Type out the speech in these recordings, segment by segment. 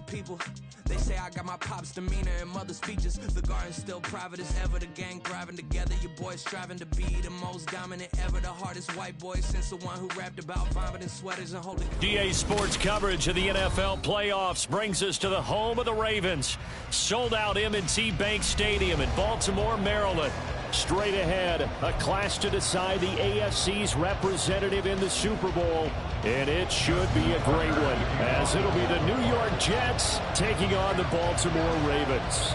people. They say I got my pop's demeanor and mother's features. The garden's still private as ever. The gang thriving together. Your boys striving to be the most dominant ever. The hardest white boy since the one who rapped about vomiting sweaters and holding. DA Sports coverage of the NFL playoffs brings us to the home of the Ravens. Sold out M&T Bank Stadium in Baltimore, Maryland. Straight ahead, a clash to decide the AFC's representative in the Super Bowl. And it should be a great one, as it'll be the New York Jets taking on the Baltimore Ravens.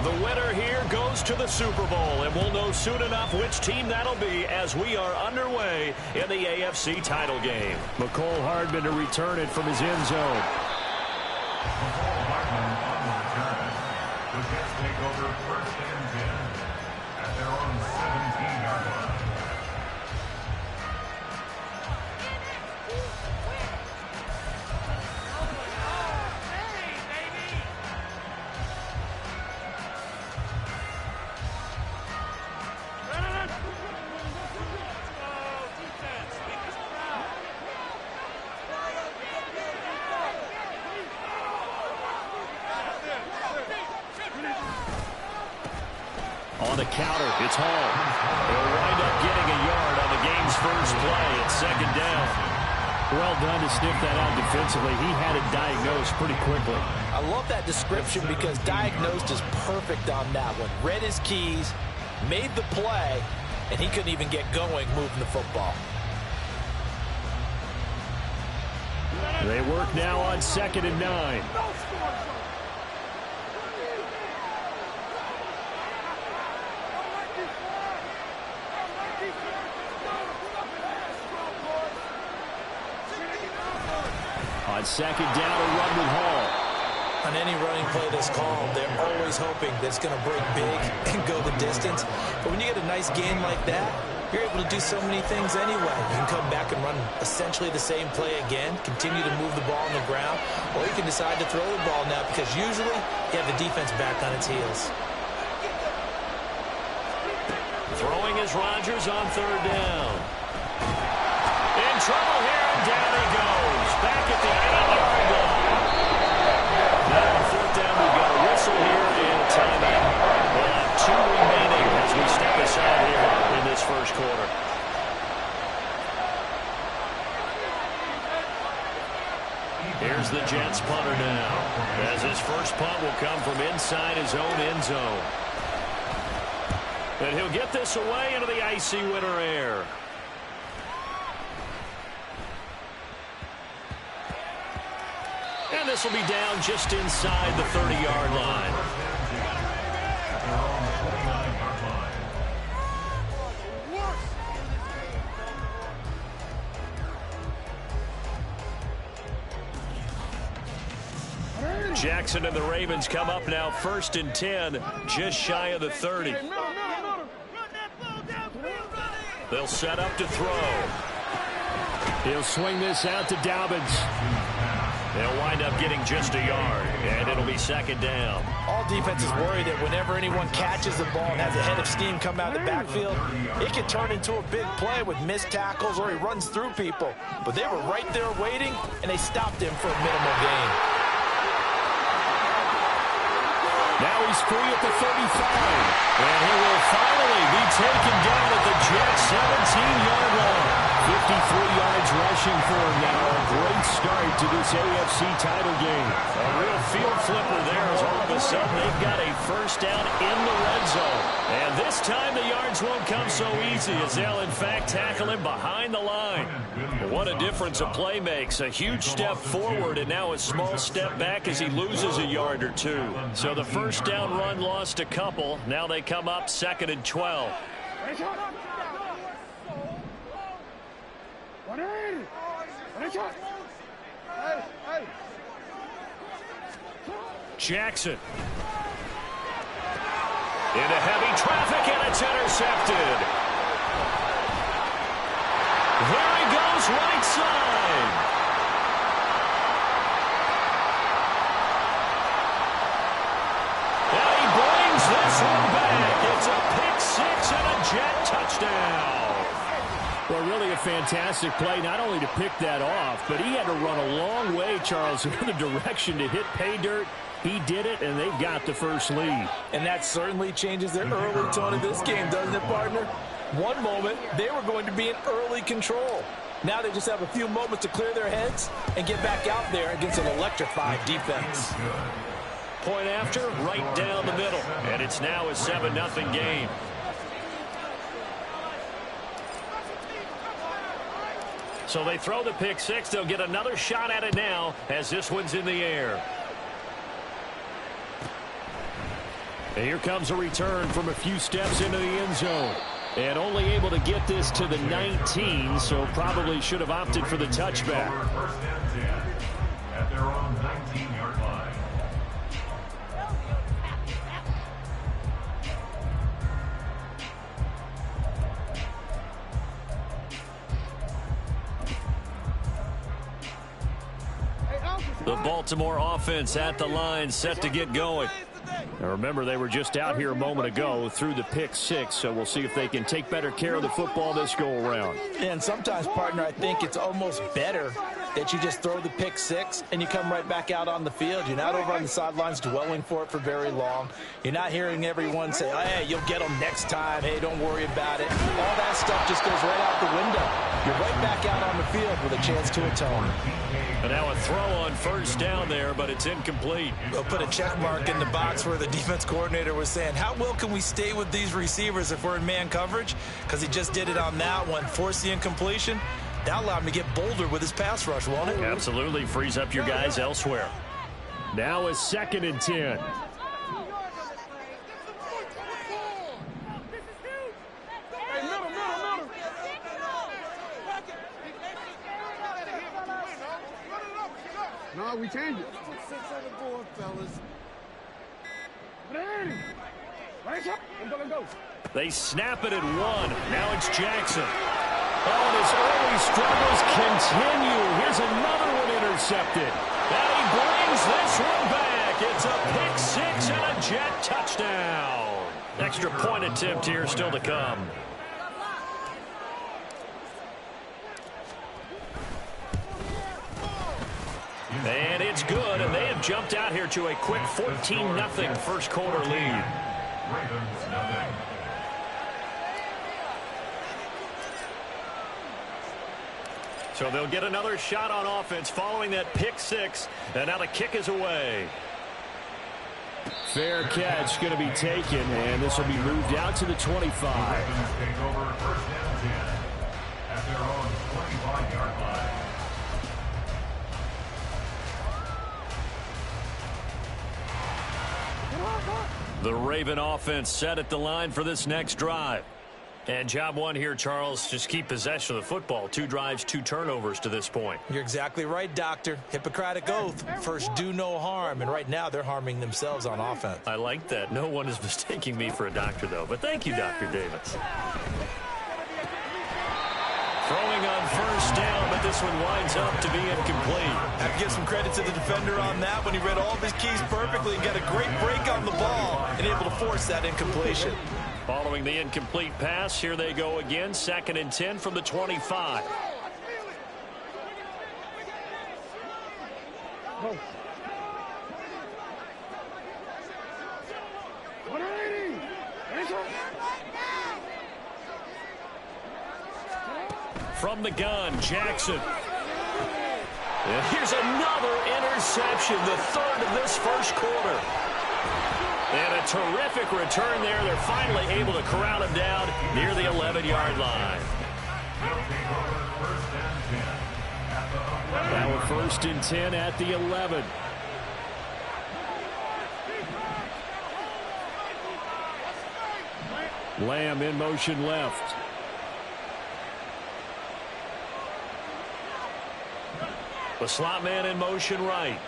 The winner here goes to the Super Bowl, and we'll know soon enough which team that'll be as we are underway in the AFC title game. McCole Hardman to return it from his end zone. McCole Hardman on the return. The Jets take over first and 10 at their own 17-yard line. On the counter, it's Hall. They'll wind up getting a yard on the game's first play. It's second down. Well done to sniff that out defensively. He had it diagnosed pretty quickly. I love that description because diagnosed is perfect on that one. Read his keys, made the play, and he couldn't even get going moving the football. They work now on 2nd and 9. On 2nd down, a run with Hall. On any running play that's called, they're always hoping that it's going to break big and go the distance. But when you get a nice gain like that, you're able to do so many things anyway. You can come back and run essentially the same play again, continue to move the ball on the ground, or you can decide to throw the ball now because usually you have the defense back on its heels. Throwing is Rodgers on 3rd down. In trouble here, and down he goes. Back at the 8-yard line. Now on 4th down, we've got a whistle here and a timeout. We'll have 2 remaining as we step aside here in this first quarter. Here's the Jets punter now, as his first punt will come from inside his own end zone. And he'll get this away into the icy winter air. And this will be down just inside the 30-yard line. Jackson and the Ravens come up now 1st and 10, just shy of the 30. They'll set up to throw. He'll swing this out to Dobbins. They'll wind up getting just a yard, and it'll be 2nd down. All defenses worry that whenever anyone catches the ball and has a head of steam come out of the backfield, it can turn into a big play with missed tackles or he runs through people. But they were right there waiting, and they stopped him for a minimal gain. Now he's free at the 35, and he will finally be taken down at the Jets' 17-yard line. 53 yards rushing for him now. A great start to this AFC title game. A real field flipper there as all of a sudden they've got a first down in the red zone. And this time the yards won't come so easy as they'll in fact tackle him behind the line. What a difference a play makes. A huge step forward and now a small step back as he loses a yard or 2. So the first down run lost a couple. Now they come up 2nd and 12. Jackson. Into heavy traffic, and it's intercepted. There he goes, right side. And he brings this one back. It's a pick 6 and a Jet touchdown. Well, really a fantastic play, not only to pick that off, but he had to run a long way, Charles, in the direction to hit pay dirt. He did it, and they've got the first lead. And that certainly changes the early tone of this game, doesn't it, partner? One moment, they were going to be in early control. Now they just have a few moments to clear their heads and get back out there against an electrified defense. Point after, right down the middle. And it's now a 7-0 game. So they throw the pick six. They'll get another shot at it now as this one's in the air. And here comes a return from a few steps into the end zone. And only able to get this to the 19, so probably should have opted for the touchback. First and 10 at their own 19-yard line. The Baltimore offense at the line, set to get going. Now remember, they were just out here a moment ago through the pick six, so we'll see if they can take better care of the football this go-around. And sometimes, partner, I think it's almost better that you just throw the pick six and you come right back out on the field. You're not over on the sidelines dwelling for it for very long. You're not hearing everyone say, hey, you'll get them next time. Hey, don't worry about it. All that stuff just goes right out the window. You're right back out on the field with a chance to atone. And now a throw on first down there, but it's incomplete. We'll put a check mark in the box where the defense coordinator was saying, how well can we stay with these receivers if we're in man coverage? Because he just did it on that one, forced the incompletion. That allowed him to get bolder with his pass rush, won't it? Absolutely frees up your guys elsewhere. Now a 2nd and 10. No, we changed it. 6 on the board, fellas. They snap it at 1. Now it's Jackson. Oh, and his early struggles continue. Here's another one intercepted. And he brings this one back. It's a pick six and a Jet touchdown. Extra point attempt here still to come. And it's good, and they have jumped out here to a quick 14-0 first quarter lead. Ravens nothing. So they'll get another shot on offense following that pick six, and now the kick is away. Fair catch going to be taken, and this will be moved out to the 25. Ravens take over first and 10 at their own 25-yard line. The Raven offense set at the line for this next drive. And job one here, Charles, just keep possession of the football. 2 drives, 2 turnovers to this point. You're exactly right, Doctor. Hippocratic oath. First, do no harm. And right now, they're harming themselves on offense. I like that. No one is mistaking me for a doctor, though. But thank you, Dr. Davis. Throwing on first down, but this one winds up to be incomplete. I have to give some credit to the defender on that when he read all of his keys perfectly and got a great break on the ball and able to force that incompletion. Following the incomplete pass, here they go again. 2nd and 10 from the 25. From the gun, Jackson. And here's another interception, the 3rd of this first quarter. And a terrific return there. They're finally able to corral him down near the 11-yard line. Now a 1st and 10 at the 11. Lamb in motion left. The slot man in motion right.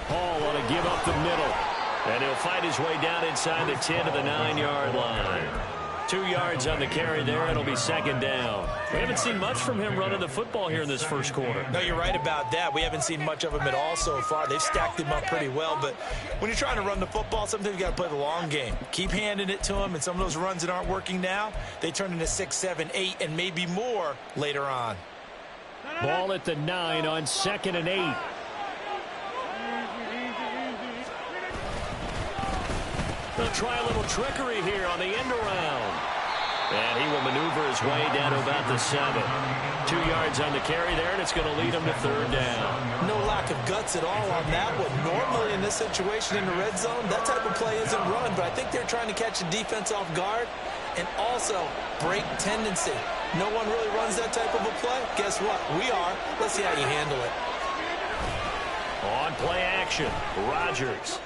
Hall on a give up the middle. And he'll fight his way down inside the 10 to the 9-yard line. 2 yards on the carry there. It'll be second down. We haven't seen much from him running the football here in this first quarter. No, you're right about that. We haven't seen much of him at all so far. They've stacked him up pretty well, but when you're trying to run the football, sometimes you got to play the long game. Keep handing it to him, and some of those runs that aren't working now, they turn into 6, 7, 8, and maybe more later on. Ball at the 9 on 2nd and 8. They'll try a little trickery here on the end around. And he will maneuver his way down to about the 7. 2 yards on the carry there, and it's going to lead him to 3rd down. No lack of guts at all on that one. Normally in this situation in the red zone, that type of play isn't run, but I think they're trying to catch the defense off guard and also break tendency. No one really runs that type of a play. Guess what? We are. Let's see how you handle it. On play action, Rodgers.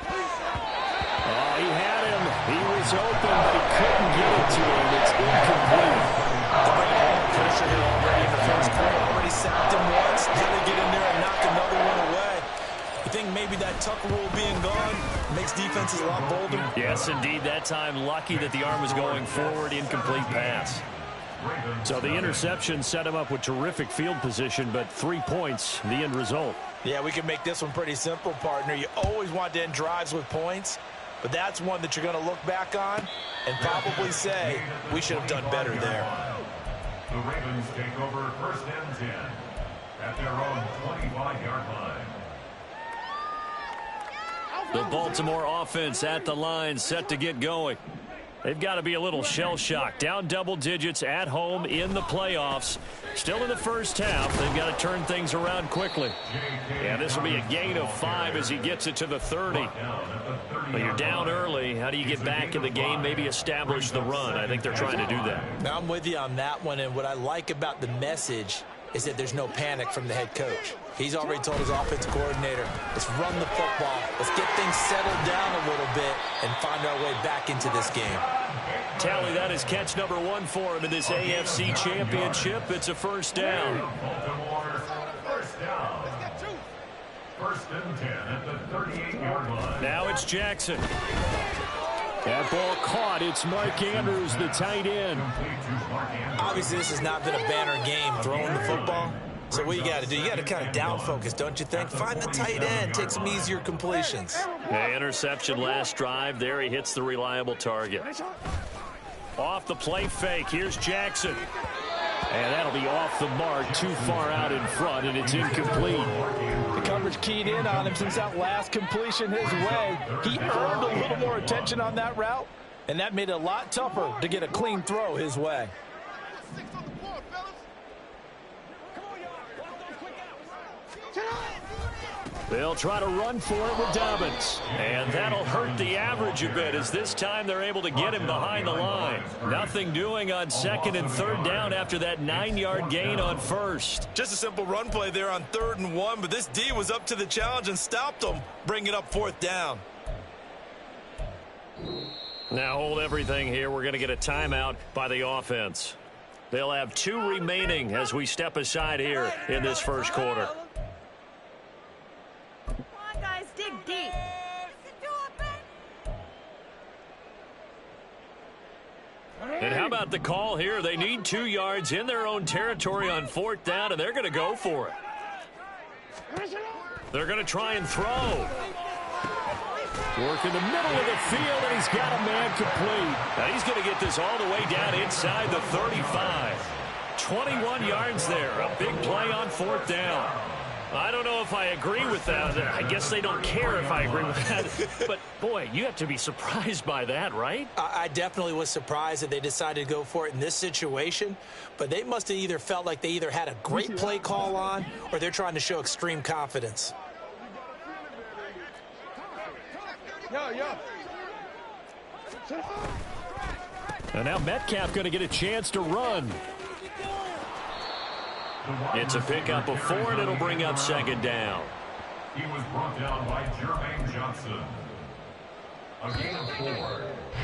Oh, he had him. He was open, but he couldn't get it to him. It's incomplete. They're bringing a lot of pressure here already in the first quarter. Already sacked him once. Gonna get in there and knock another one away. You think maybe that Tucker rule being gone makes defenses a lot bolder? Yes, indeed. That time, lucky that the arm was going forward. Incomplete pass. So the interception set him up with terrific field position, but 3 points, the end result. Yeah, we can make this one pretty simple, partner. You always want to end drives with points, but that's one that you're going to look back on and probably say, we should have done better there. The Ravens take over 1st and 10 at their own 25-yard line. The Baltimore offense at the line, set to get going. They've got to be a little shell-shocked. Down double digits at home in the playoffs. Still in the first half. They've got to turn things around quickly. Yeah, this will be a gain of 5 as he gets it to the 30. But you're down early. How do you get back in the game, maybe establish the run? I think they're trying to do that. Now, I'm with you on that one, and what I like about the message is that there's no panic from the head coach. He's already told his offensive coordinator, let's run the football, let's get things settled down a little bit and find our way back into this game. Tally, that is catch number 1 for him in this AFC Championship. It's a first down. Baltimore's first down. 1st and 10 at the 38-yard line. Now it's Jackson. That ball caught. It's Mark Andrews, the tight end. Obviously, this has not been a banner game throwing the football. So what you got to do, you got to kind of down focus, don't you think? Find the tight end, take some easier completions. Yeah, interception last drive. There he hits the reliable target. Off the play fake. Here's Jackson. And that'll be off the mark, too far out in front, and it's incomplete. The coverage keyed in on him since that last completion his way. He earned a little more attention on that route, and that made it a lot tougher to get a clean throw his way. They'll try to run for it with Dobbins. And that'll hurt the average a bit as this time they're able to get him behind the line. Nothing doing on 2nd and 3rd down after that 9-yard gain on 1st. Just a simple run play there on 3rd and 1, but this D was up to the challenge and stopped him, bringing up 4th down. Now hold everything here. We're going to get a timeout by the offense. They'll have 2 remaining as we step aside here in this first quarter. Dig deep. And how about the call here? They need 2 yards in their own territory on 4th down, and they're going to go for it. They're going to try and throw. Work in the middle of the field, and he's got a man complete. Now he's going to get this all the way down inside the 35. 21 yards there. A big play on 4th down. I don't know if I agree with that. I guess they don't care if I agree with that. But, boy, you have to be surprised by that, right? I definitely was surprised that they decided to go for it in this situation. But they must have either felt like they either had a great play call on or they're trying to show extreme confidence. And now Metcalf going to get a chance to run. It's a pickup of 4, and it'll bring up 2nd down. He was brought down by Jermaine Johnson. A gain of 4.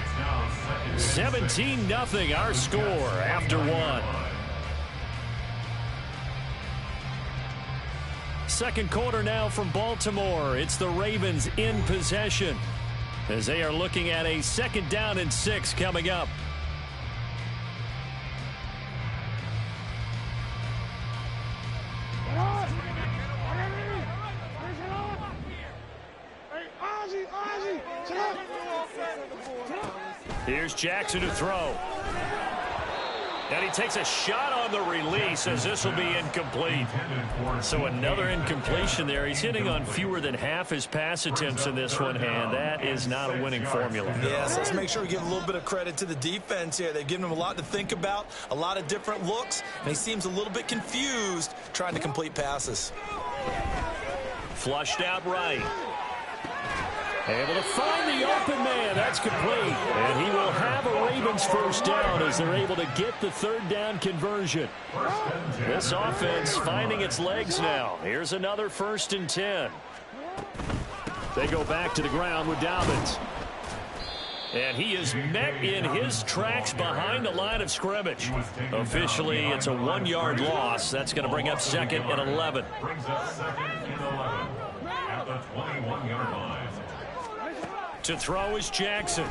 It's now 17-0 our score after 1. Second quarter now from Baltimore. It's the Ravens in possession as they are looking at a 2nd down and 6 coming up. Here's Jackson to throw. And he takes a shot on the release as this will be incomplete. So another incompletion there. He's hitting on fewer than half his pass attempts in this one, and that is not a winning formula. Yes, let's make sure we give a little bit of credit to the defense here. They've given him a lot to think about, a lot of different looks, and he seems a little bit confused trying to complete passes. Flushed out right. Able to find the open man. That's complete. And he will have a Ravens first down as they're able to get the third down conversion. This offense finding its legs now. Here's another 1st and 10. They go back to the ground with Dobbins. And he is met in his tracks behind the line of scrimmage. Officially, it's a 1-yard loss. That's going to bring up 2nd and 11. Brings up 2nd and 11 at the 21-yard line. To throw is Jackson.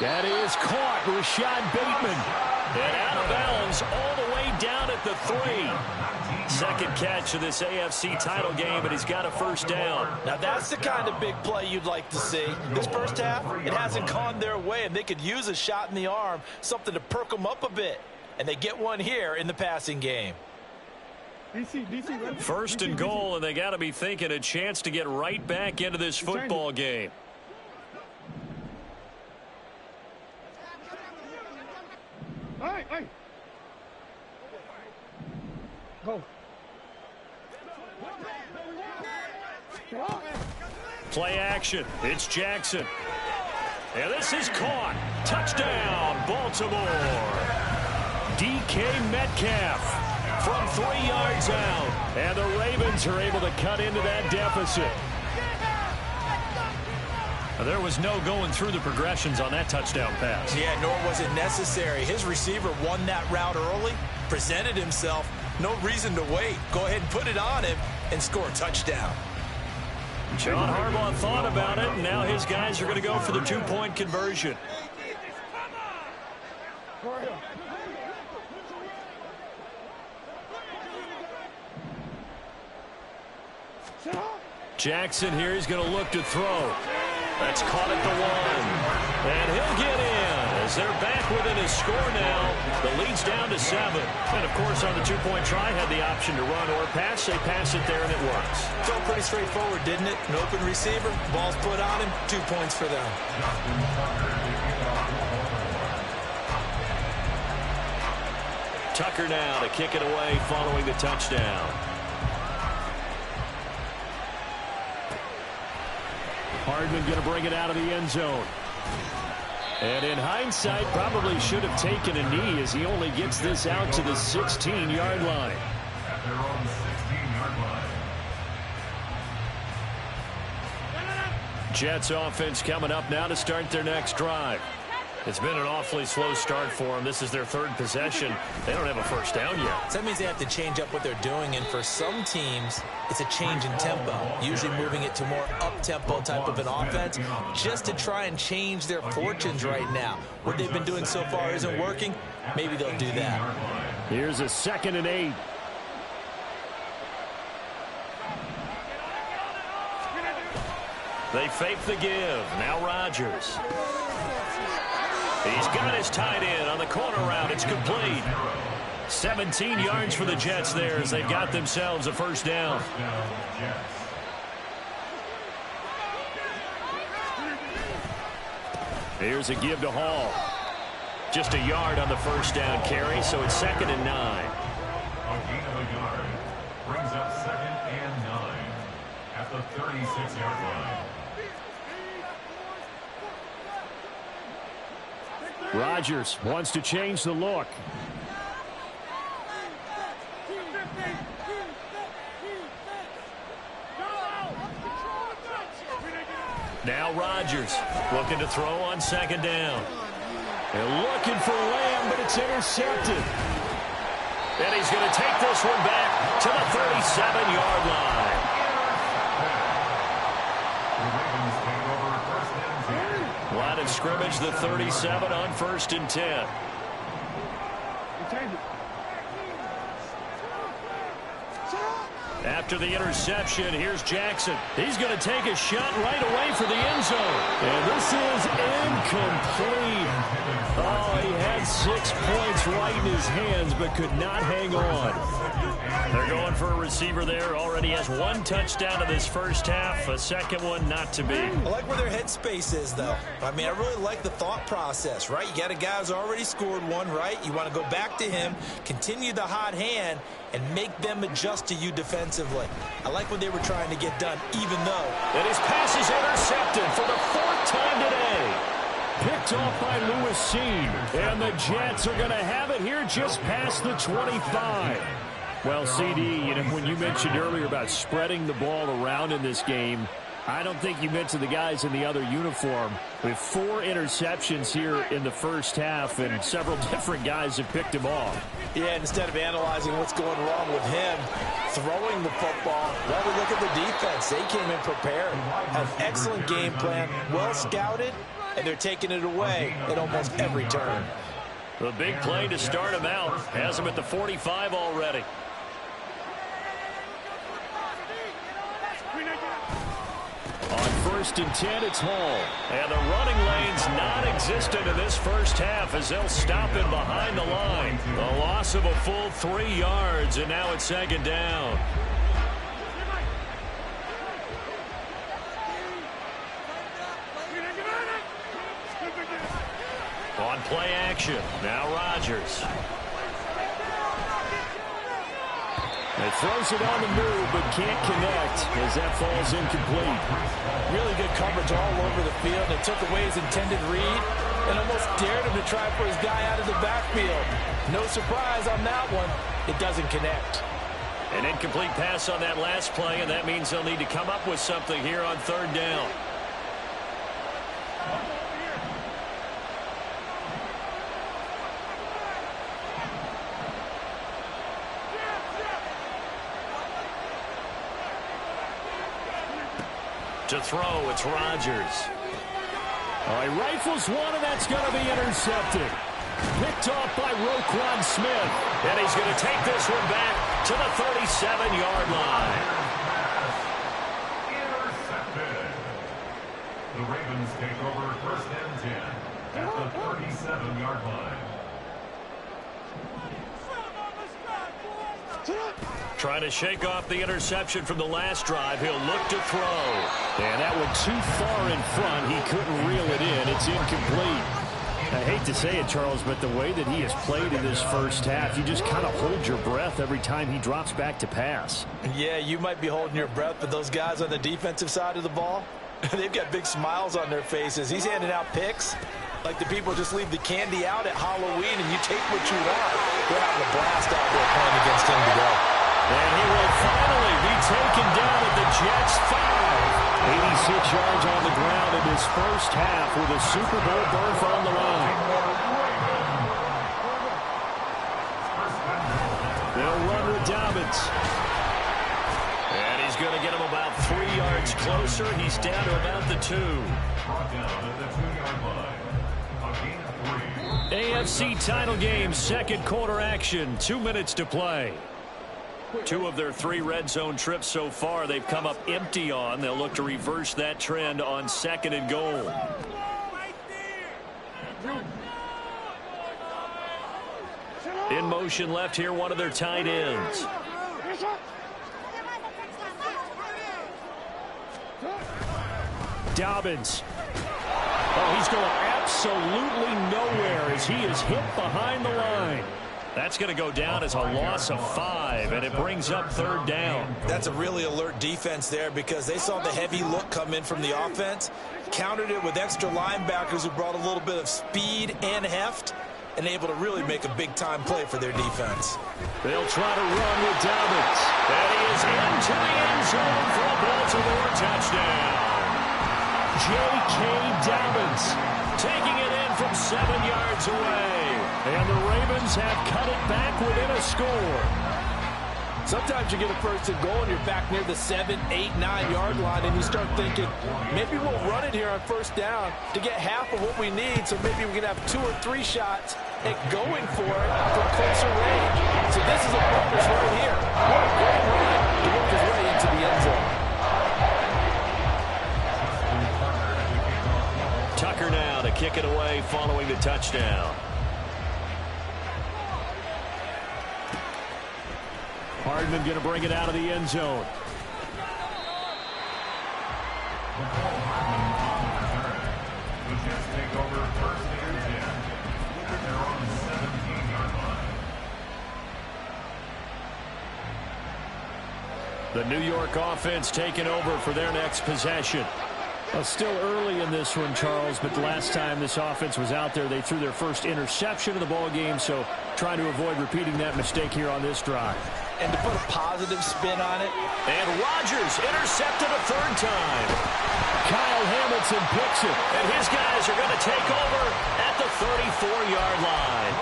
That is caught. Rashad Bateman. And out of bounds all the way down at the 3. Second catch of this AFC title game, and he's got a first down. Now that's the kind of big play you'd like to see. This first half, it hasn't gone their way, and they could use a shot in the arm, something to perk them up a bit. And they get one here in the passing game. First and goal, and they got to be thinking a chance to get right back into this football game. Hey. Go. Play action. It's Jackson. And this is caught. Touchdown, Baltimore. DK Metcalf from 3 yards out. And the Ravens are able to cut into that deficit. There was no going through the progressions on that touchdown pass. Yeah, nor was it necessary. His receiver won that route early, presented himself. No reason to wait. Go ahead and put it on him and score a touchdown. John Harbaugh thought about it, and now his guys are going to go for the 2-point conversion. Jackson here, he's going to look to throw. That's caught at the 1. And he'll get in as they're back within a score now. The lead's down to 7. And, of course, on the 2-point try, had the option to run or pass. They pass it there, and it works. Felt pretty straightforward, didn't it? An open receiver, ball's put on him, 2 points for them. Tucker now to kick it away following the touchdown. Hardman going to bring it out of the end zone. And in hindsight, probably should have taken a knee as he only gets this out to the 16-yard line. At their own 16-yard line. Jets offense coming up now to start their next drive. It's been an awfully slow start for them. This is their 3rd possession. They don't have a first down yet. So that means they have to change up what they're doing, and for some teams, it's a change in tempo, usually moving it to more up-tempo type of an offense, just to try and change their fortunes right now. What they've been doing so far isn't working. Maybe they'll do that. Here's a 2nd and 8. They fake the give. Now Rodgers. He's got his tight end on the corner route. It's complete. 17 yards for the Jets there as they've got themselves a first down. Here's a give to Hall. Just a yard on the first down carry, so it's 2nd and 9. A gain of a yard brings up 2nd and 9 at the 36-yard line. Rodgers wants to change the look. Now Rodgers looking to throw on 2nd down. They're looking for Lamb, but it's intercepted. And he's going to take this one back to the 37-yard line. Line of scrimmage, the 37 on 1st and 10. After the interception, here's Jackson. He's going to take a shot right away for the end zone. And this is incomplete. Oh, he had 6 points right in his hands, but could not hang on. They're going for a receiver there. Already has 1 touchdown in this first half. A second one not to be. I like where their headspace is, though. I mean, I really like the thought process, right? You got a guy who's already scored 1, right? You want to go back to him, continue the hot hand, and make them adjust to you defensively. I like what they were trying to get done, even though. And his pass is intercepted for the 4th time today. Picked off by Lewis Cine. And the Jets are going to have it here just past the 25. Well, CD, when you mentioned earlier about spreading the ball around in this game, I don't think you mentioned the guys in the other uniform. We have 4 interceptions here in the first half, and several different guys have picked him off. Yeah, instead of analyzing what's going wrong with him throwing the football, well, we look at the defense. They came in prepared, have excellent game plan, well scouted, and they're taking it away at almost every turn. The big play to start him out. Has him at the 45 already. On 1st and 10, it's Hall. And the running lane's non-existent in this first half as they'll stop him behind the line. A loss of a full 3 yards, and now it's 2nd down. On play action, now Rodgers. He throws it on the move, but can't connect as that falls incomplete. Really good coverage all over the field. It took away his intended read and almost dared him to try for his guy out of the backfield. No surprise on that one. It doesn't connect. An incomplete pass on that last play, and that means they'll need to come up with something here on 3rd down. To throw, it's Rodgers. He rifles one, and that's going to be intercepted. Picked off by Roquan Smith. And he's going to take this one back to the 37-yard line. Intercepted. The Ravens take over 1st and 10 at the 37-yard line. Trying to shake off the interception from the last drive. He'll look to throw. And that one too far in front. He couldn't reel it in. It's incomplete. I hate to say it, Charles, but the way that he has played in this first half, you just kind of hold your breath every time he drops back to pass. Yeah, you might be holding your breath, but those guys on the defensive side of the ball, they've got big smiles on their faces. He's handing out picks like the people just leave the candy out at Halloween and you take what you want. They're having a blast out there playing against him today. And he will finally be taken down at the Jets 5. 86 yards on the ground in his first half with a Super Bowl berth on the line. They'll run with Dobbins. And he's going to get him about 3 yards closer. He's down to about the 2. Brought down at the 2-yard line. A gain of 3. AFC title game, 2nd quarter action. 2 minutes to play. 2 of their 3 red zone trips so far they've come up empty on. They'll look to reverse that trend on 2nd and goal. In motion left here, one of their tight ends. Dobbins. Oh, he's going absolutely nowhere as he is hit behind the line. That's going to go down as a loss of 5, and it brings up 3rd down. That's a really alert defense there because they saw the heavy look come in from the offense, countered it with extra linebackers who brought a little bit of speed and heft, and able to really make a big-time play for their defense. They'll try to run with Dobbins. And he is into the end zone for a Baltimore touchdown. J.K. Dobbins taking it in from 7 yards away. And the Ravens have cut it back within a score. Sometimes you get a 1st and goal and you're back near the 7, 8, 9-yard line and you start thinking, maybe we'll run it here on 1st down to get half of what we need, so maybe we can have 2 or 3 shots at going for it from closer range. So this is a bonus right here. What a great run to work his following the touchdown. Hardman going to bring it out of the end zone. The Jets take over first and 10 at their own 17-yard line. The New York offense taking over for their next possession. Well, still early in this one, Charles, but the last time this offense was out there, they threw their first interception of the ball game, so trying to avoid repeating that mistake here on this drive. And to put a positive spin on it. And Rodgers intercepted a third time. Kyle Hamilton picks it, and his guys are going to take over at the 34-yard line.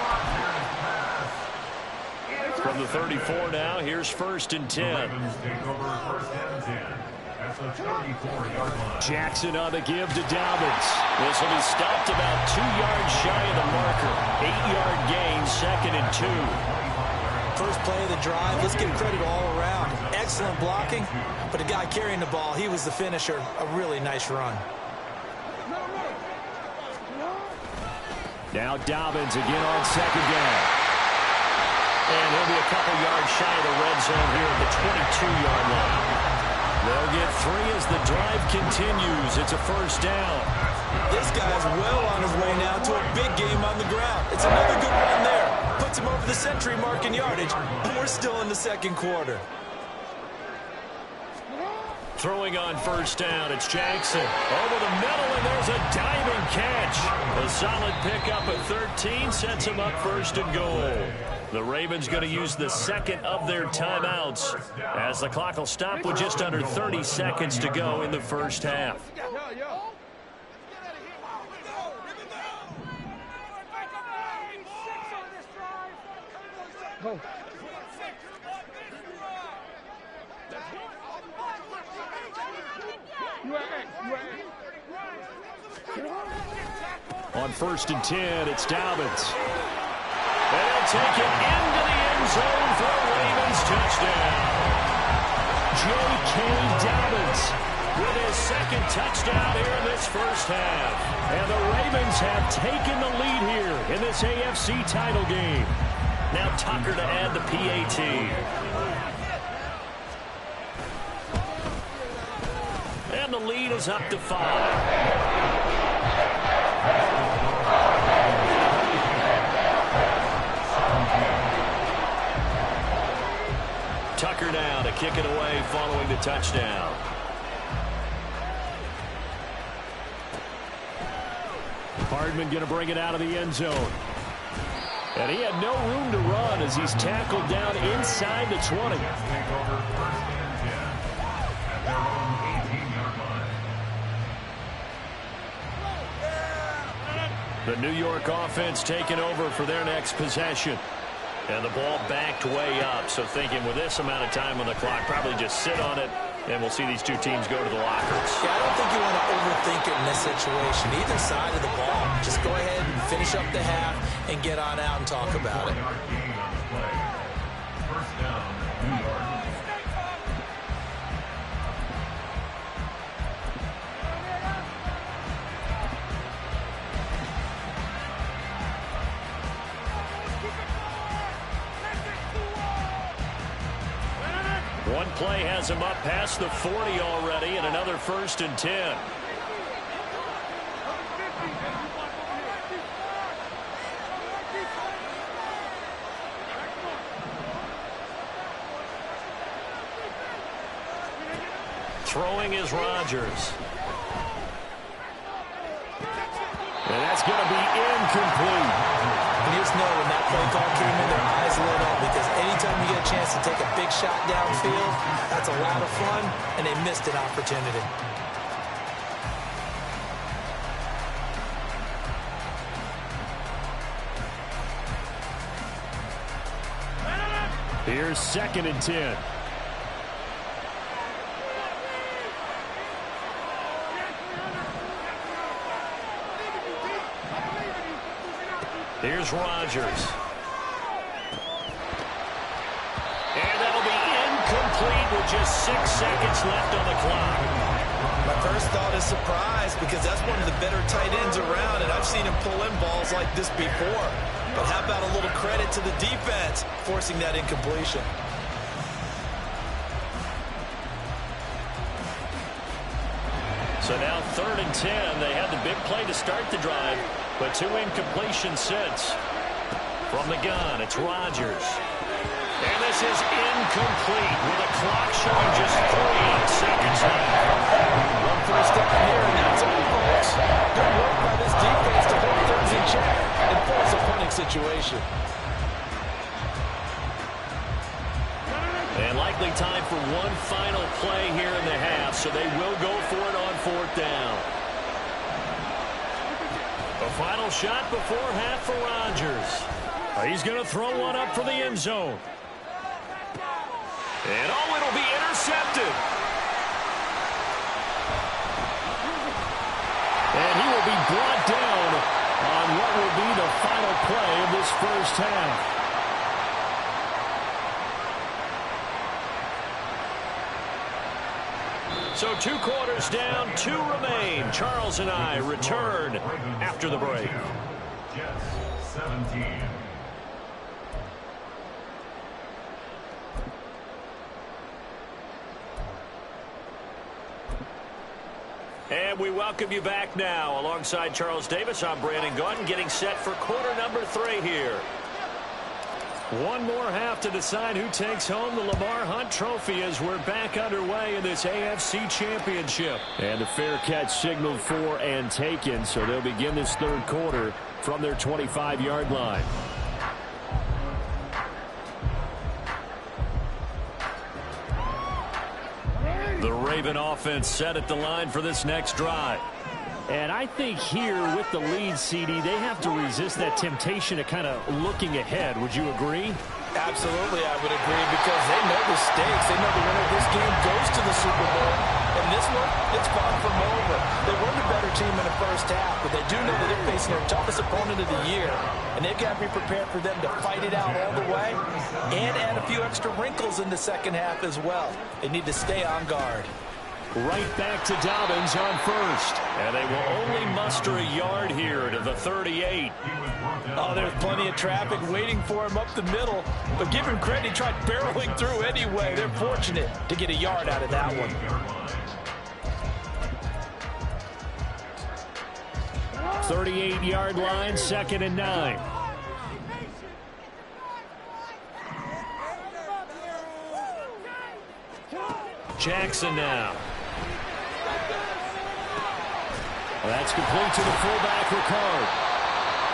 From the 34 now, here's first and 10. Ravens take over first and 10 at the 34-yard line. Jackson on the give to Dobbins. This will be stopped about 2 yards shy of the marker. 8-yard gain, second and 2. First play of the drive, let's give credit all around. Excellent blocking, but the guy carrying the ball, he was the finisher. A really nice run. Now Dobbins again on second down. And he'll be a couple yards shy of the red zone here at the 22-yard line. They'll get 3 as the drive continues. It's a first down. This guy's well on his way now to a big game on the ground. It's another good run there. Puts him over the century mark in yardage. And we're still in the second quarter. Throwing on first down, it's Jackson. Over the middle, and there's a diving catch. A solid pickup at 13 sets him up first and goal. The Ravens going to use the second of their timeouts as the clock will stop with just under 30 seconds to go in the first half. Go. On first and 10, it's Dobbins. And he'll take it into the end zone for a Ravens touchdown. J.K. Dobbins with his second touchdown here in this first half. And the Ravens have taken the lead here in this AFC title game. Now Tucker to add the PAT. And the lead is up to 5. Tucker now to kick it away following the touchdown. Hardman going to bring it out of the end zone. And he had no room to run as he's tackled down inside the 20. Take over first and 10 at their own 18-yard line. The New York offense taking over for their next possession. And the ball backed way up, so thinking with this amount of time on the clock, probably just sit on it, and we'll see these two teams go to the lockers. Yeah, I don't think you want to overthink it in this situation. Either side of the ball, just go ahead and finish up the half and get on out and talk about it. 4-yard gain on the play. First down, New York. One play has him up past the 40 already, and another first and 10. Throwing is Rodgers. And that's going to be incomplete. You just know when that play call came in, their eyes lit up, because anytime you get a chance to take a big shot downfield, that's a lot of fun, and they missed an opportunity. Here's second and 10. Here's Rodgers. And that'll be incomplete with just 6 seconds left on the clock. My first thought is surprise because that's one of the better tight ends around, and I've seen him pull in balls like this before. But how about a little credit to the defense forcing that incompletion? So now 3rd and 10. They had the big play to start the drive, but 2 incompletions since. From the gun, it's Rodgers. And this is incomplete with a clock showing just 3 seconds left. One first down here, and that's all, folks. Good work by this defense to hold things in check and force a punting situation. And likely time for one final play here in the half, so they will go for it on 4th down. A final shot before half for Rodgers. He's going to throw one up for the end zone. And oh, it'll be intercepted. And he will be brought down on what will be the final play of this first half. So 2 quarters down, 2 remain. Charles and I return after the break. Jets 17. And we welcome you back now. Alongside Charles Davis, I'm Brandon Gaudin, getting set for quarter number 3 here. One more half to decide who takes home the Lamar Hunt Trophy as we're back underway in this AFC Championship. And the fair catch signaled for and taken, so they'll begin this 3rd quarter from their 25-yard line. The Raven offense set at the line for this next drive. And I think here with the lead, CD, they have to resist that temptation of kind of looking ahead. Would you agree? Absolutely, I would agree, because they know the stakes. They know the winner of this game goes to the Super Bowl. And this one, it's far from over. They were the better team in the first half, but they do know that they're facing their toughest opponent of the year. And they've got to be prepared for them to fight it out all the way and add a few extra wrinkles in the second half as well. They need to stay on guard. Right back to Dobbins on first. And they will only muster a yard here to the 38. Oh, there's plenty of traffic waiting for him up the middle. But give him credit, he tried barreling through anyway. They're fortunate to get a yard out of that one. 38-yard line, 2nd and 9. Jackson now. Well, that's complete to the fullback, Ricard.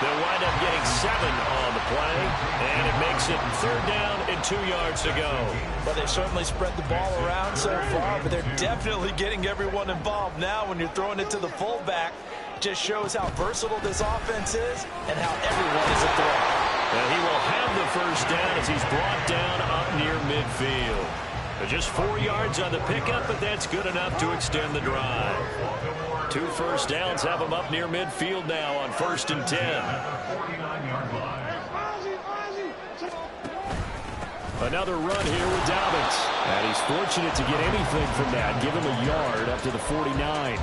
They'll wind up getting 7 on the play, and it makes it 3rd down and 2 yards to go. Well, they certainly spread the ball around so far, but they're definitely getting everyone involved now when you're throwing it to the fullback. Just shows how versatile this offense is and how everyone is a threat. And he will have the first down as he's brought down up near midfield. Just 4 yards on the pickup, but that's good enough to extend the drive. 2 first downs have him up near midfield now on 1st and 10. Another run here with Dobbins. And he's fortunate to get anything from that. Give him a yard up to the 49.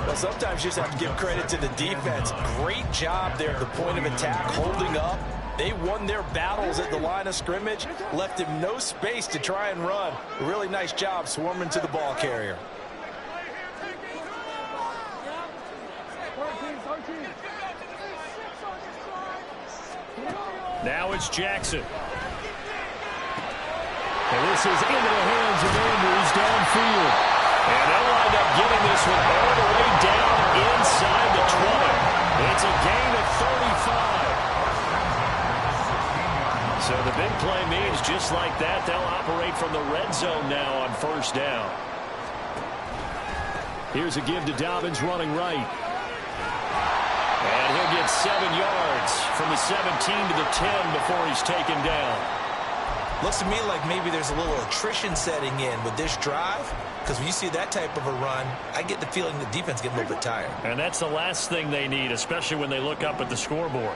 Well, sometimes you just have to give credit to the defense. Great job there at the point of attack, holding up. They won their battles at the line of scrimmage, left him no space to try and run. A really nice job swarming to the ball carrier. Now it's Jackson. And this is into the hands of Andrews downfield. And they'll wind up getting this one all the way down inside the 20. It's a gain of 35. So the big play means just like that, they'll operate from the red zone now on 1st down. Here's a give to Dobbins running right. And he'll get 7 yards from the 17 to the 10 before he's taken down. Looks to me like maybe there's a little attrition setting in with this drive, because when you see that type of a run, I get the feeling the defense gets a little bit tired. And that's the last thing they need, especially when they look up at the scoreboard.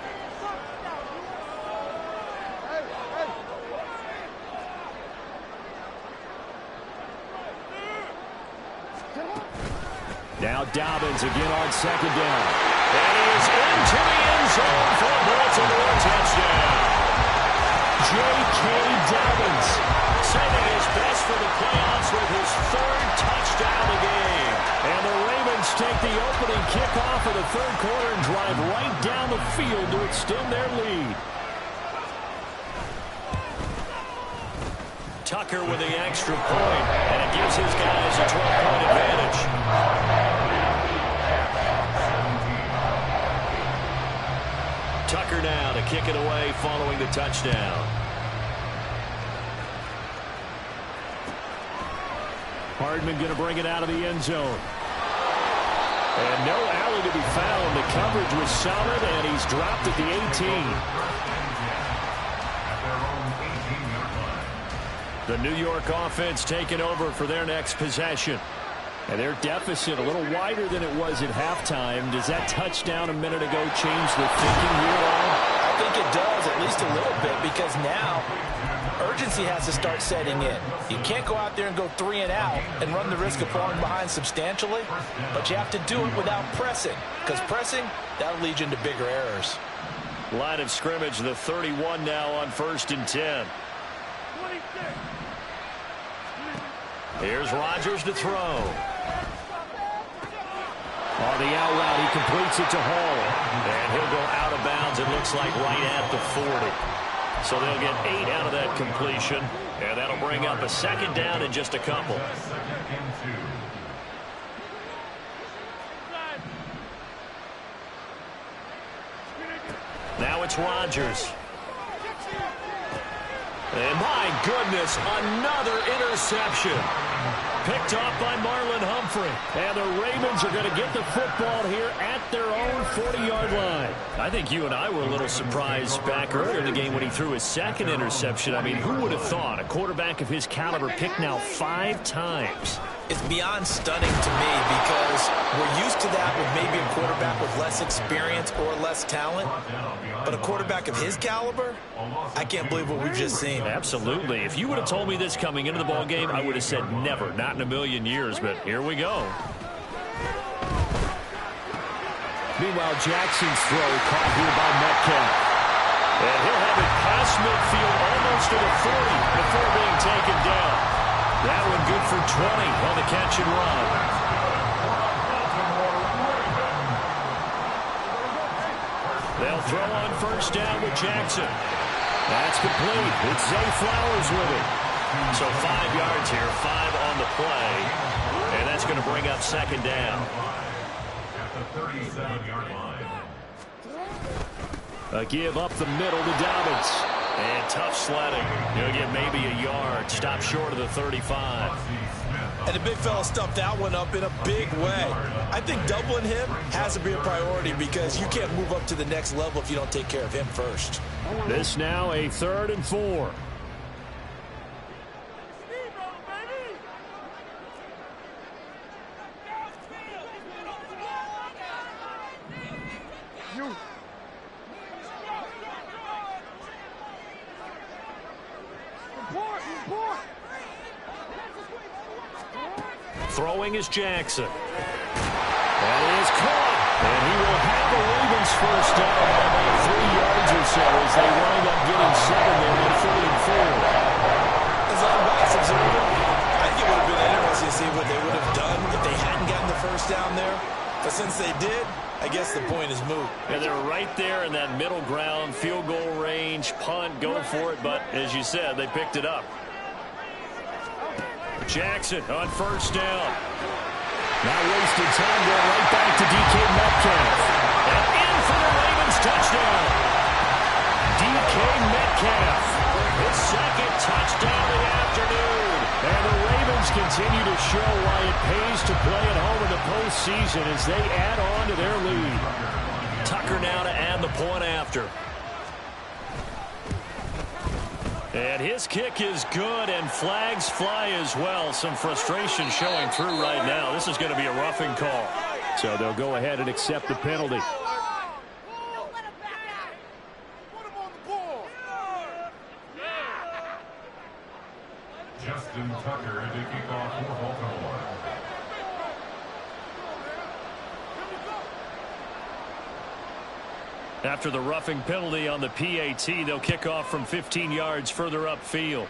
Now Dobbins again on second down. And he is into the end zone for a Baltimore touchdown. J.K. Dobbins saving his best for the playoffs with his third touchdown of the game. And the Ravens take the opening kickoff of the third quarter and drive right down the field to extend their lead. Tucker with the extra point, and it gives his guys a 12-point advantage. Tucker now to kick it away following the touchdown. Hardman going to bring it out of the end zone. And no alley to be found. The coverage was solid, and he's dropped at the 18. The New York offense taking over for their next possession. And their deficit a little wider than it was at halftime. Does that touchdown a minute ago change the thinking here on? I think it does, at least a little bit, because now urgency has to start setting in. You can't go out there and go 3 and out and run the risk of falling behind substantially, but you have to do it without pressing, because pressing, that'll lead you into bigger errors. Line of scrimmage, the 31 now on 1st and 10. Here's Rodgers to throw. On the out route, he completes it to Hall. And he'll go out of bounds, it looks like right at the 40. So they'll get 8 out of that completion. And that'll bring up a second down in just a couple. Now it's Rodgers. And my goodness, another interception. Picked off by Marlon Humphrey. And the Ravens are going to get the football here at their own 40-yard line. I think you and I were a little surprised back earlier in the game when he threw his second interception. I mean, who would have thought a quarterback of his caliber picked now 5 times? It's beyond stunning to me because we're used to that with maybe a quarterback with less experience or less talent. But a quarterback of his caliber, I can't believe what we've just seen. Absolutely. If you would have told me this coming into the ball game, I would have said never, not in a million years. But here we go. Meanwhile, Jackson's throw caught here by Metcalf. And he'll have it past midfield almost to the 40 before being taken down. That one good for 20 on the catch and run. They'll throw on 1st down with Jackson. That's complete. It's Zay Flowers with it. So 5 yards here, 5 on the play. And that's going to bring up 2nd down. At the 37-yard line. A give up the middle to Dobbins. And tough sledding. He'll get maybe a yard. Stop short of the 35. And the big fella stuffed that one up in a big way. I think doubling him has to be a priority because you can't move up to the next level if you don't take care of him first. This now a 3rd and 4. Throwing is Jackson. That is caught. And he will have the Ravens first down by about 3 yards or so as they wind up getting 7 there on 3rd and 4. As I'm biased observer, I think it would have been interesting to see what they would have done if they hadn't gotten the first down there. But since they did, I guess the point is moot. And they're right there in that middle ground, field goal range, punt, go for it. But as you said, they picked it up. Jackson on 1st down. Not wasting time, going right back to DK Metcalf. And in for the Ravens touchdown. DK Metcalf, his 2nd touchdown of the afternoon. And the Ravens continue to show why it pays to play at home in the postseason as they add on to their lead. Tucker now to add the point after. And his kick is good, and flags fly as well. Some frustration showing through right now. This is going to be a roughing call. So they'll go ahead and accept the penalty. Justin Tucker to kick off for Baltimore. After the roughing penalty on the PAT, they'll kick off from 15 yards further upfield.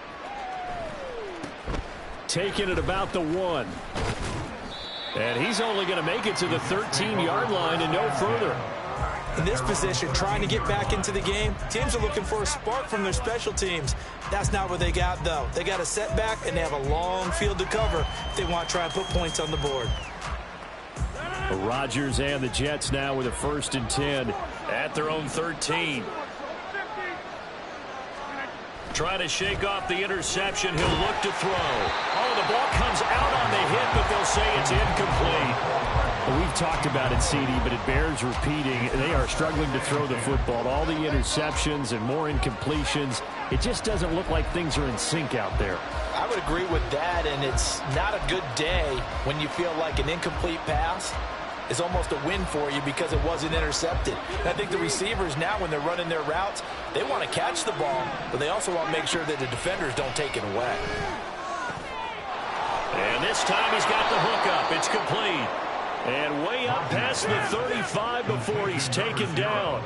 Taking it about the 1. And he's only going to make it to the 13-yard line and no further. In this position, trying to get back into the game, teams are looking for a spark from their special teams. That's not what they got, though. They got a setback, and they have a long field to cover if they want to try and put points on the board. Rodgers and the Jets now with a 1st and 10 at their own 13. Trying to shake off the interception. He'll look to throw. Oh, the ball comes out on the hit, but they'll say it's incomplete. Well, we've talked about it, CD, but it bears repeating. They are struggling to throw the football. All the interceptions and more incompletions. It just doesn't look like things are in sync out there. I would agree with that, and it's not a good day when you feel like an incomplete pass is almost a win for you because it wasn't intercepted. And I think the receivers now, when they're running their routes, they want to catch the ball, but they also want to make sure that the defenders don't take it away. And this time he's got the hook up. It's complete. And way up past the 35 before he's taken down.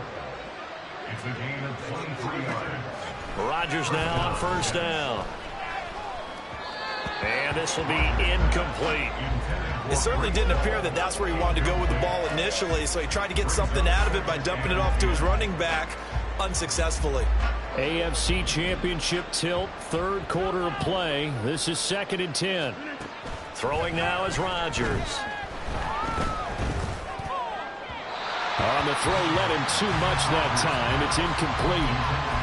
It's a gain of 23 yards. Rodgers now on 1st down. And this will be incomplete. It certainly didn't appear that that's where he wanted to go with the ball initially, so he tried to get something out of it by dumping it off to his running back unsuccessfully. AFC Championship tilt, 3rd quarter of play. This is 2nd and 10. Throwing now is Rodgers. On the throw, let him too much that time. It's incomplete.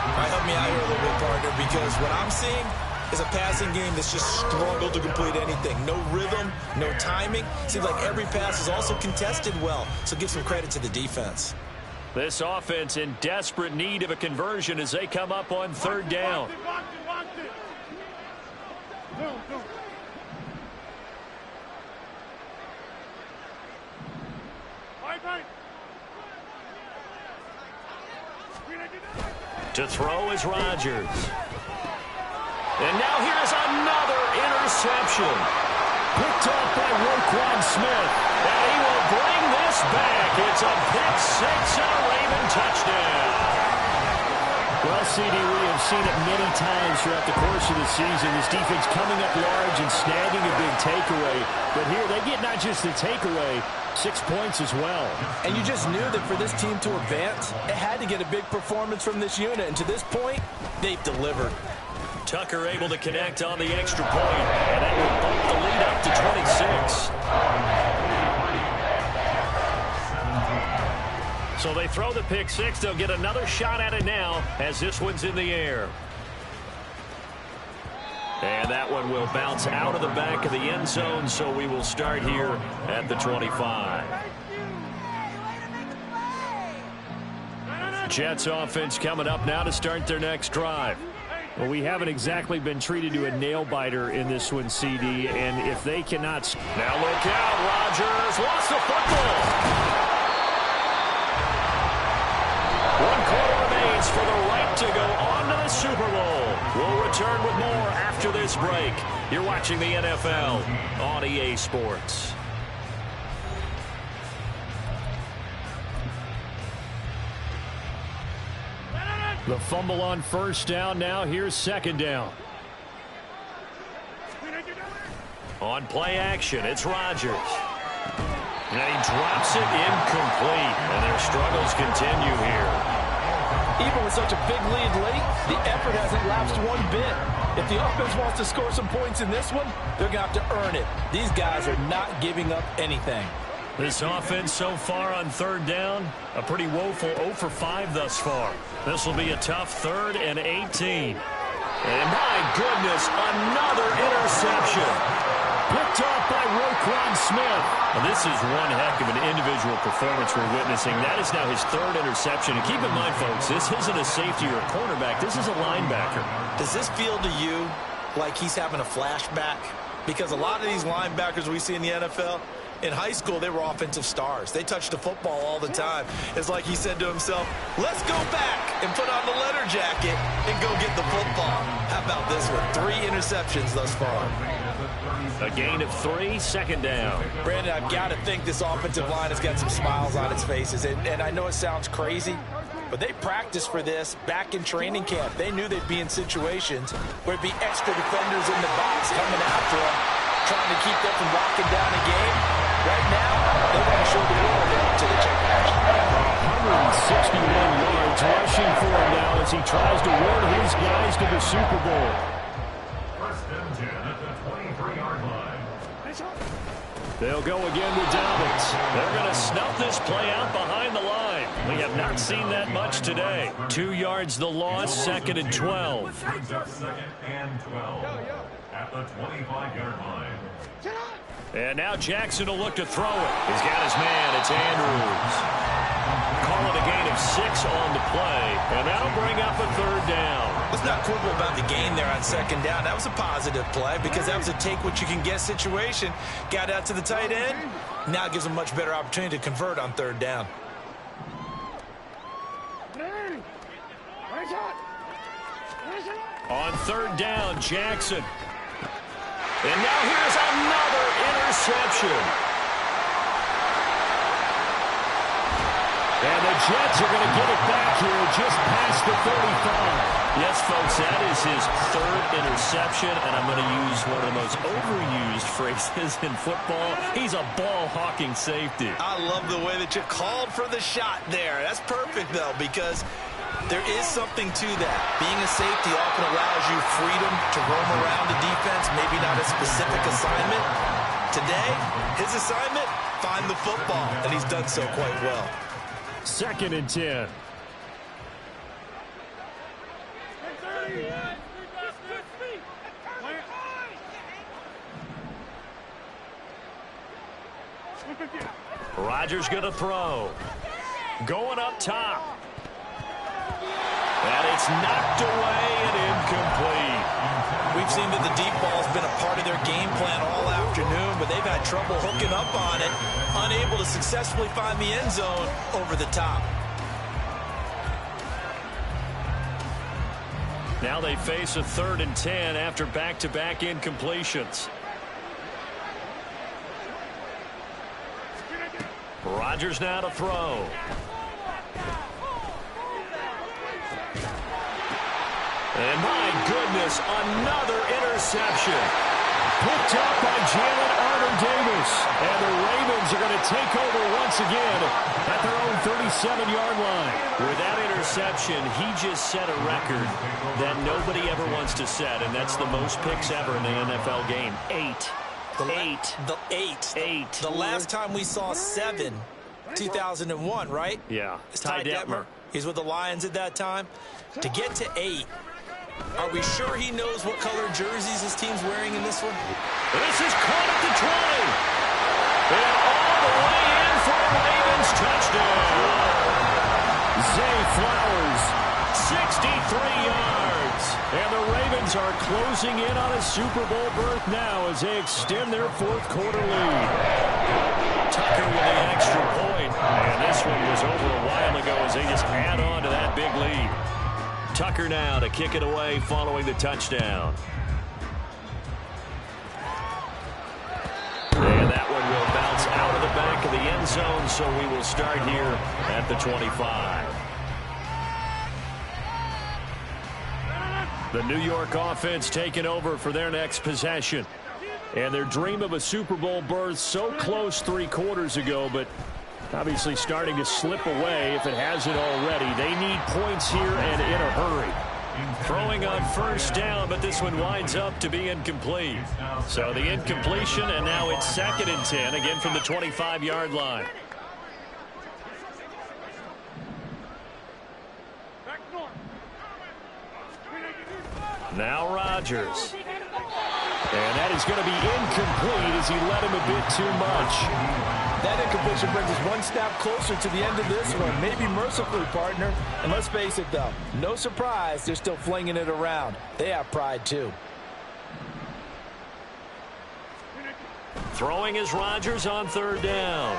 All right, help me out here a little bit, partner, because what I'm seeing is a passing game that's just struggled to complete anything. No rhythm, no timing. Seems like every pass is also contested well, so give some credit to the defense. This offense in desperate need of a conversion as they come up on 3rd down. To throw is Rodgers. And now here's another interception. Picked off by Roquan Smith. And he will bring this back. It's a pick 6 and a Raven touchdown. Well, CD, we have seen it many times throughout the course of the season. This defense coming up large and snagging a big takeaway. But here they get not just the takeaway, 6 points as well. And you just knew that for this team to advance, it had to get a big performance from this unit. And to this point, they've delivered. Tucker able to connect on the extra point, and that will bump the lead up to 26. So they throw the pick 6. They'll get another shot at it now as this one's in the air. And that one will bounce out of the back of the end zone, so we will start here at the 25. Jets offense coming up now to start their next drive. Well, we haven't exactly been treated to a nail-biter in this one, CD, and if they cannot... Now look out, Rodgers lost the football. 1 quarter remains for the right to go on to the Super Bowl. We'll return with more after this break. You're watching the NFL on EA Sports. The fumble on 1st down. Now here's 2nd down. On play action, it's Rodgers. And he drops it incomplete. And their struggles continue here. Even with such a big lead late, the effort hasn't lapsed one bit. If the offense wants to score some points in this one, they're going to have to earn it. These guys are not giving up anything. This offense so far on 3rd down, a pretty woeful 0 for 5 thus far. This will be a tough 3rd and 18. And my goodness, another interception. Picked off by Roquan Smith. Well, this is one heck of an individual performance we're witnessing. That is now his 3rd interception. And keep in mind, folks, this isn't a safety or a cornerback. This is a linebacker. Does this feel to you like he's having a flashback? Because a lot of these linebackers we see in the NFL, in high school, they were offensive stars. They touched the football all the time. It's like he said to himself, let's go back and put on the leather jacket and go get the football. How about this one? 3 interceptions thus far. A gain of 3, 2nd down. Brandon, I've got to think this offensive line has got some smiles on its faces. And I know it sounds crazy, But they practiced for this back in training camp. They knew they'd be in situations where it'd be extra defenders in the box coming after them, trying to keep them from locking down a game. Right now, they want to show the world they're up to the challenge. 161 yards rushing for him now as he tries to ward his guys to the Super Bowl. First and 10 at the 23-yard line. They'll go again with Dobbins. They're going to snuff this play out behind the line. We have not seen that much today. 2 yards the loss, 2nd and 12. Brings up 2nd and 12 at the 25-yard line. And now Jackson will look to throw it. He's got his man. It's Andrews. Call it a gain of 6 on the play, and that'll bring up a 3rd down. Let's not quibble about the gain there on 2nd down. That was a positive play because that was a take-what-you-can-get situation. Got out to the tight end. Now it gives them a much better opportunity to convert on 3rd down. On 3rd down, Jackson. And now here's another interception. And the Jets are going to get it back here just past the 35. Yes, folks, that is his 3rd interception, and I'm going to use one of the most overused phrases in football. He's a ball-hawking safety. I love the way that you called for the shot there. That's perfect, though, because there is something to that. Being a safety often allows you freedom to roam around the defense, maybe not a specific assignment. Today, his assignment, find the football, and he's done so quite well. 2nd and 10. Rodgers going to throw. Going up top. And it's knocked away and incomplete. We've seen that the deep ball has been a part of their game plan all afternoon, but they've had trouble hooking up on it, unable to successfully find the end zone over the top. Now they face a 3rd and 10 after back-to-back incompletions. Rodgers now to throw. And my goodness, another interception. Picked up by Jalen Armour-Davis. And the Ravens are going to take over once again at their own 37-yard line. With that interception, he just set a record that nobody ever wants to set, and that's the most picks ever in an NFL game. 8. The last time we saw 7, 2001, right? Yeah. It's Ty Detmer. He's with the Lions at that time. To get to 8, are we sure he knows what color jerseys his team's wearing in this one? This is caught at the 20. And all the way in for a Ravens touchdown. Zay Flowers, 63 yards. And the Ravens are closing in on a Super Bowl berth now as they extend their 4th quarter lead. Tucker with the extra point. And this one was over a while ago as they just add on to that big lead. Tucker now to kick it away following the touchdown. And that one will bounce out of the back of the end zone, so we will start here at the 25. The New York offense taking over for their next possession. And their dream of a Super Bowl berth so close 3 quarters ago, but obviously starting to slip away if it hasn't already. They need points here and in a hurry. Throwing on 1st down, but this one winds up to be incomplete. So the incompletion, and now it's 2nd and 10, again from the 25-yard line. Now Rodgers. And that is going to be incomplete as he led him a bit too much. That incompletion brings us one step closer to the end of this one. Maybe mercifully, partner. And let's face it, though, no surprise, they're still flinging it around. They have pride, too. Throwing is Rodgers on 3rd down.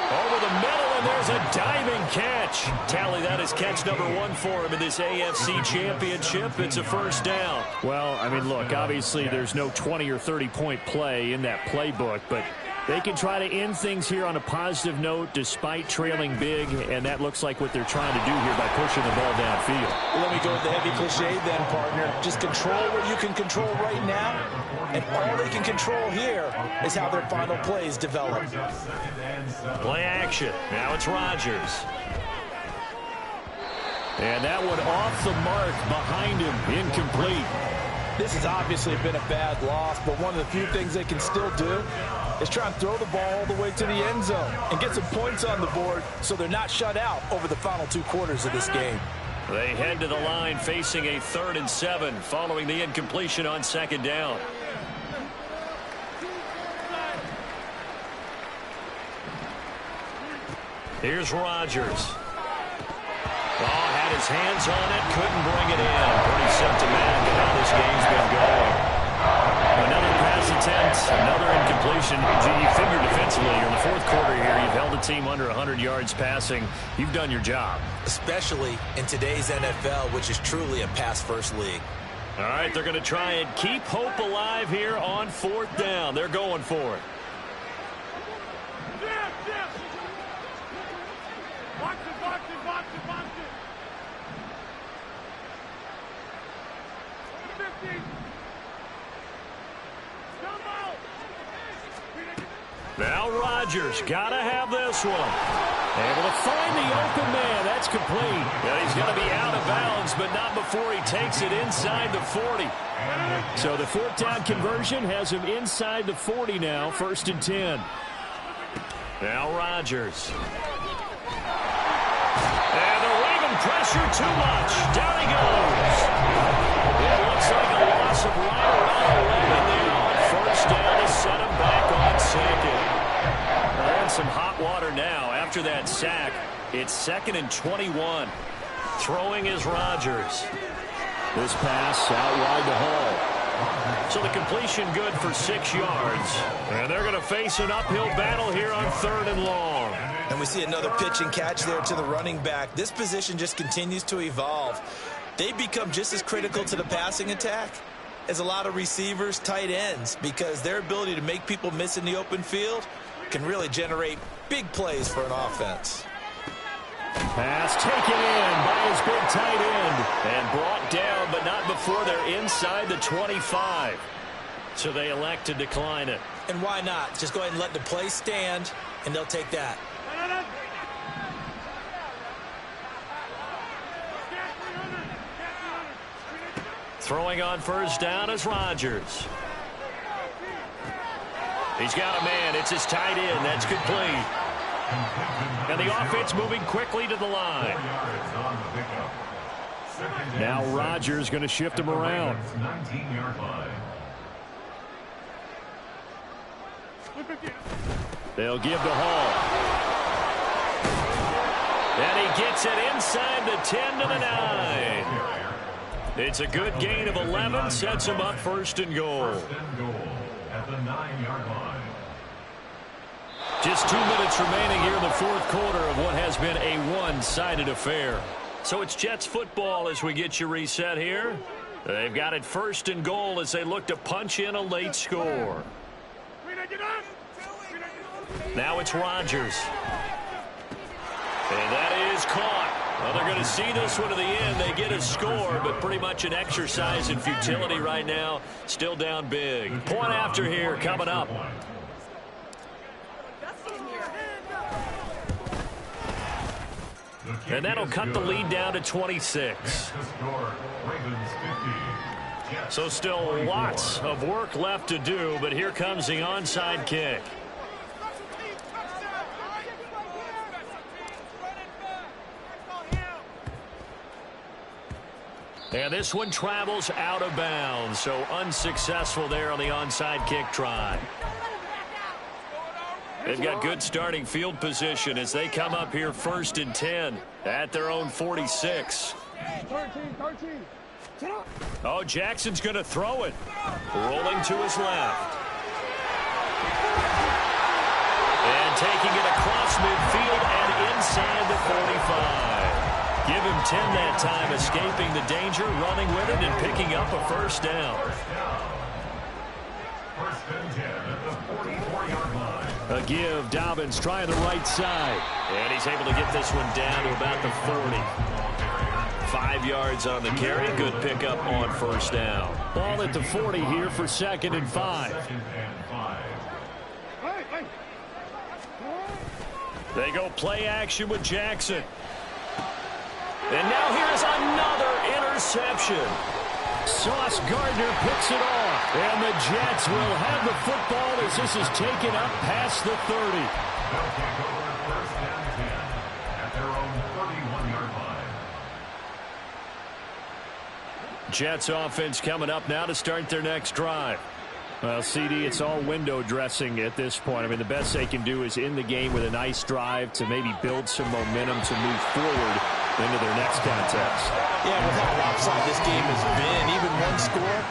Over the middle, and there's a diving catch. Tally, that is catch number 1 for him in this AFC Championship. It's a 1st down. Well, I mean, look, obviously there's no 20 or 30-point play in that playbook, but They can try to end things here on a positive note despite trailing big, and that looks like what they're trying to do here by pushing the ball downfield. Well, let me go with the heavy cliche then, partner. Just control what you can control right now, and all they can control here is how their final plays develop. Play action. Now it's Rodgers. And that one off the mark behind him, incomplete. This has obviously been a bad loss, but one of the few things they can still do is try and throw the ball all the way to the end zone and get some points on the board so they're not shut out over the final 2 quarters of this game. They head to the line facing a 3rd and 7 following the incompletion on 2nd down. Here's Rodgers. Had his hands on it, couldn't bring it in. Pretty symptomatic of how this game's been going. Another pass attempt, another incompletion. Gee, you figure defensively, you're in the 4th quarter here. You've held a team under 100 yards passing. You've done your job. Especially in today's NFL, which is truly a pass-first league. All right, they're going to try and keep hope alive here on 4th down. They're going for it. Now Rodgers, gotta have this one. Able to find the open man. That's complete. Yeah, he's going to be out of bounds, but not before he takes it inside the 40. So the 4th down conversion has him inside the 40 now, 1st and 10. Now Rodgers. And they're waving pressure too much. Down he goes. It looks like a loss of right around 11 there on 1st down to set him back on 2nd. They're in some hot water now. After that sack, it's 2nd and 21. Throwing is Rodgers. This pass out wide to Hall. So the completion good for 6 yards. And they're going to face an uphill battle here on 3rd and long. And we see another pitch and catch there to the running back. This position just continues to evolve. They become just as critical to the passing attack as a lot of receivers, tight ends, because their ability to make people miss in the open field can really generate big plays for an offense. Pass taken in by his big tight end and brought down, but not before they're inside the 25. So they elect to decline it. And why not? Just go ahead and let the play stand, and they'll take that. Throwing on 1st down is Rodgers. He's got a man. It's his tight end. That's complete. And the offense moving quickly to the line. Now Rodgers going to shift him around. They'll give to Hall. And he gets it inside the 10 to the 9. It's a good gain of 11, sets him up 1st and goal. At the 9-yard line. Just 2 minutes remaining here in the 4th quarter of what has been a one-sided affair. So it's Jets football as we get you reset here. They've got it 1st and goal as they look to punch in a late score. Now it's Rodgers. And that is caught. Well, they're going to see this one to the end. They get a score, but pretty much an exercise in futility right now. Still down big. Point after here coming up. And that'll cut the lead down to 26. So still lots of work left to do, but here comes the onside kick. And this one travels out of bounds, so unsuccessful there on the onside kick try. They've got good starting field position as they come up here 1st and 10 at their own 46. 13. Oh, Jackson's going to throw it. Rolling to his left. And taking it across midfield and inside the 45. Give him 10 that time, escaping the danger, running with it, and picking up a 1st down. First and 10 at the 44-yard line. A give. Dobbins trying the right side. And he's able to get this one down to about the 30. 5 yards on the carry. Good pickup on first down. Ball at the 40 here for 2nd and 5. Second and 5. They go play action with Jackson. And now here's another interception. Sauce Gardner picks it off. And the Jets will have the football as this is taken up past the 30. They'll take over first and 10 at their own 31-yard line. Jets offense coming up now to start their next drive. Well, CD, it's all window dressing at this point. I mean, the best they can do is in the game with a nice drive to maybe build some momentum to move forward into their next contest. Yeah, with how lopsided this game has been, even one score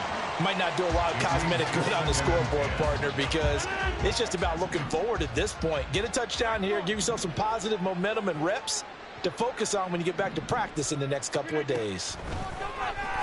might not do a lot of cosmetic good on the scoreboard, partner, because it's just about looking forward at this point. Get a touchdown here, give yourself some positive momentum and reps to focus on when you get back to practice in the next couple of days.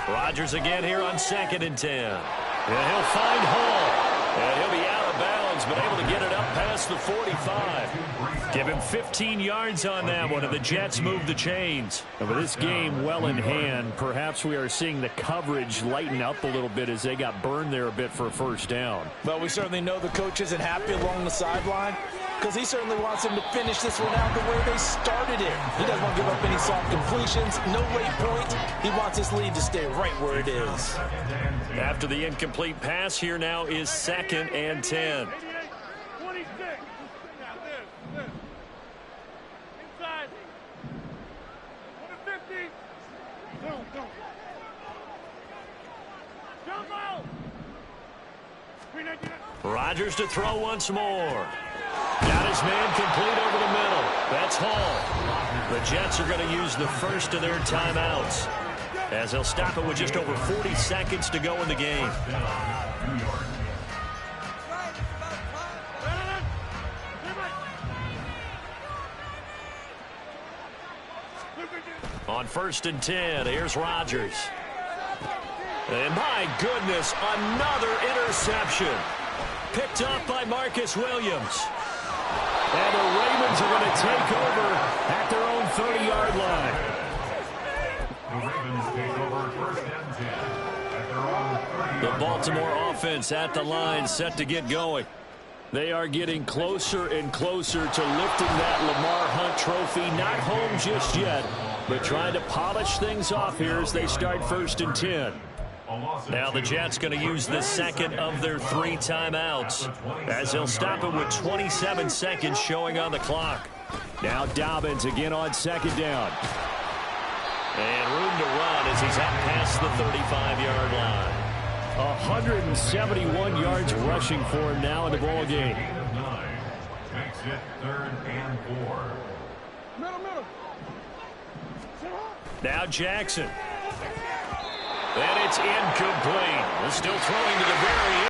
Rodgers again here on 2nd and 10. And he'll find Hall. And he'll be out of bounds, but able to get it up past the 45. Give him 15 yards on that one, and the Jets move the chains. And with this game well in hand, perhaps we are seeing the coverage lighten up a little bit as they got burned there a bit for a first down. Well, we certainly know the coach isn't happy along the sideline because he certainly wants them to finish this one out the way they started it. He doesn't want to give up any soft completions, no late points. He wants his lead to stay right where it is. After the incomplete pass, here now is 2nd and 10. 26. Now this. Inside. 150. Don't. Jump out. Rodgers to throw once more. Got his man complete over the middle. That's Hall. The Jets are going to use the first of their timeouts as they'll stop it with just over 40 seconds to go in the game. On 1st and 10, here's Rodgers. And my goodness, another interception. Picked up by Marcus Williams. And the Ravens are going to take over at their own 30-yard line. The Ravens take over first and 10 at their own 30-yard line. The Baltimore offense at the line, set to get going. They are getting closer and closer to lifting that Lamar Hunt trophy. Not home just yet, but trying to polish things off here as they start 1st and 10. Now the Jets going to use the second of their 3 timeouts as they'll stop it with 27 seconds showing on the clock. Now Dobbins again on 2nd down. And room to run as he's out past the 35-yard line. 171 yards rushing for him now in the ball game. Makes it 3rd and 4. Middle. Now Jackson. And it's incomplete. Still throwing to the very